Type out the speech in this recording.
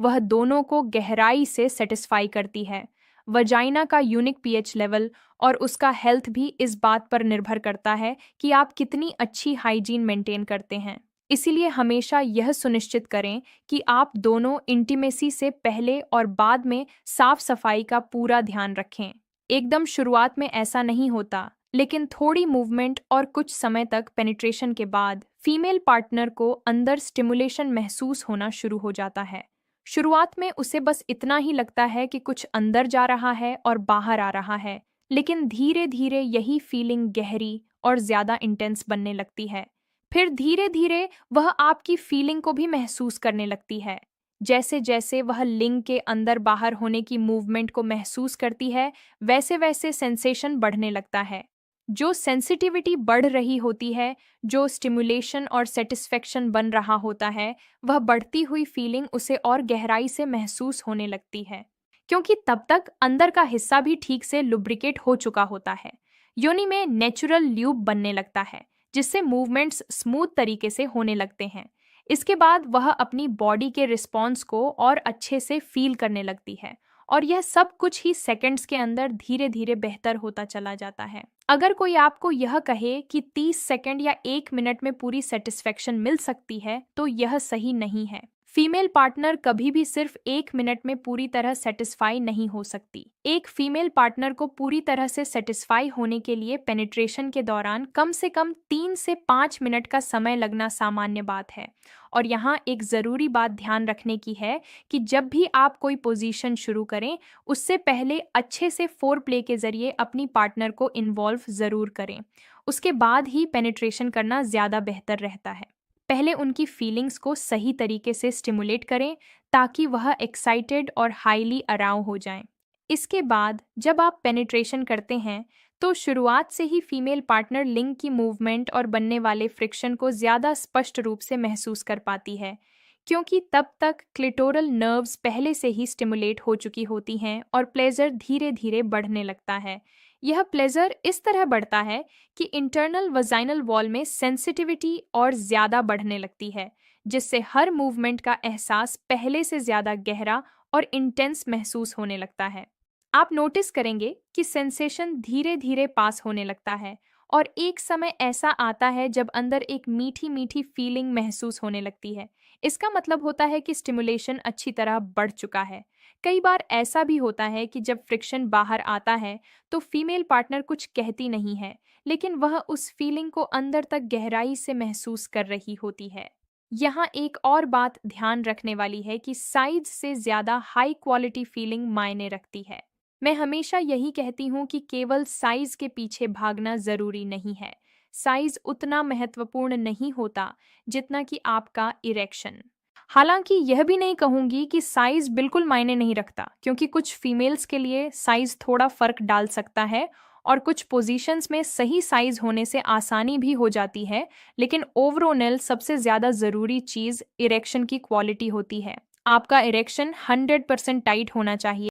वह दोनों को गहराई से सेटिस्फाई करती है। वजाइना का यूनिक पीएच लेवल और उसका हेल्थ भी इस बात पर निर्भर करता है कि आप कितनी अच्छी हाइजीन मेंटेन करते हैं। इसीलिए हमेशा यह सुनिश्चित करें कि आप दोनों इंटीमेसी से पहले और बाद में साफ सफाई का पूरा ध्यान रखें। एकदम शुरुआत में ऐसा नहीं होता, लेकिन थोड़ी मूवमेंट और कुछ समय तक पेनिट्रेशन के बाद फीमेल पार्टनर को अंदर स्टिमुलेशन महसूस होना शुरू हो जाता है। शुरुआत में उसे बस इतना ही लगता है कि कुछ अंदर जा रहा है और बाहर आ रहा है, लेकिन धीरे धीरे यही फीलिंग गहरी और ज्यादा इंटेंस बनने लगती है। फिर धीरे धीरे वह आपकी फीलिंग को भी महसूस करने लगती है। जैसे जैसे वह लिंग के अंदर बाहर होने की मूवमेंट को महसूस करती है, वैसे वैसे सेंसेशन बढ़ने लगता है। जो सेंसिटिविटी बढ़ रही होती है, जो स्टिमुलेशन और सेटिस्फेक्शन बन रहा होता है, वह बढ़ती हुई फीलिंग उसे और गहराई से महसूस होने लगती है, क्योंकि तब तक अंदर का हिस्सा भी ठीक से लुब्रिकेट हो चुका होता है। योनि में नेचुरल ल्यूब बनने लगता है, जिससे मूवमेंट्स स्मूथ तरीके से होने लगते हैं। इसके बाद वह अपनी बॉडी के रिस्पॉन्स को और अच्छे से फील करने लगती है, और यह सब कुछ ही सेकंड्स के अंदर धीरे धीरे बेहतर होता चला जाता है। अगर कोई आपको यह कहे कि 30 सेकंड या 1 मिनट में पूरी सेटिस्फेक्शन मिल सकती है, तो यह सही नहीं है। फीमेल पार्टनर कभी भी सिर्फ 1 मिनट में पूरी तरह सेटिस्फाई नहीं हो सकती। एक फीमेल पार्टनर को पूरी तरह से सेटिस्फाई होने के लिए पेनिट्रेशन के दौरान कम से कम 3 से 5 मिनट का समय लगना सामान्य बात है। और यहाँ एक ज़रूरी बात ध्यान रखने की है कि जब भी आप कोई पोजीशन शुरू करें, उससे पहले अच्छे से फोर प्ले के जरिए अपनी पार्टनर को इन्वॉल्व ज़रूर करें। उसके बाद ही पेनिट्रेशन करना ज़्यादा बेहतर रहता है। पहले उनकी फीलिंग्स को सही तरीके से स्टिमुलेट करें, ताकि वह एक्साइटेड और हाईली अराउ हो जाएं। इसके बाद जब आप पेनिट्रेशन करते हैं, तो शुरुआत से ही फीमेल पार्टनर लिंग की मूवमेंट और बनने वाले फ्रिक्शन को ज़्यादा स्पष्ट रूप से महसूस कर पाती है, क्योंकि तब तक क्लिटोरल नर्व्स पहले से ही स्टिमुलेट हो चुकी होती हैं और प्लेजर धीरे धीरे बढ़ने लगता है। यह प्लेजर इस तरह बढ़ता है कि इंटरनल वजाइनल वॉल में सेंसिटिविटी और ज़्यादा बढ़ने लगती है, जिससे हर मूवमेंट का एहसास पहले से ज़्यादा गहरा और इंटेंस महसूस होने लगता है। आप नोटिस करेंगे कि सेंसेशन धीरे धीरे पास होने लगता है, और एक समय ऐसा आता है जब अंदर एक मीठी मीठी फीलिंग महसूस होने लगती है। इसका मतलब होता है कि स्टिमुलेशन अच्छी तरह बढ़ चुका है। कई बार ऐसा भी होता है कि जब फ्रिक्शन बाहर आता है, तो फीमेल पार्टनर कुछ कहती नहीं है, लेकिन वह उस फीलिंग को अंदर तक गहराई से महसूस कर रही होती है। यहाँ एक और बात ध्यान रखने वाली है कि साइज से ज़्यादा हाई क्वालिटी फीलिंग मायने रखती है। मैं हमेशा यही कहती हूँ कि केवल साइज के पीछे भागना ज़रूरी नहीं है। साइज उतना महत्वपूर्ण नहीं होता जितना कि आपका इरेक्शन। हालांकि यह भी नहीं कहूंगी कि साइज बिल्कुल मायने नहीं रखता, क्योंकि कुछ फीमेल्स के लिए साइज थोड़ा फर्क डाल सकता है और कुछ पोजीशंस में सही साइज होने से आसानी भी हो जाती है। लेकिन ओवरऑल सबसे ज़्यादा ज़रूरी चीज़ इरेक्शन की क्वालिटी होती है। आपका इरेक्शन 100% टाइट होना चाहिए।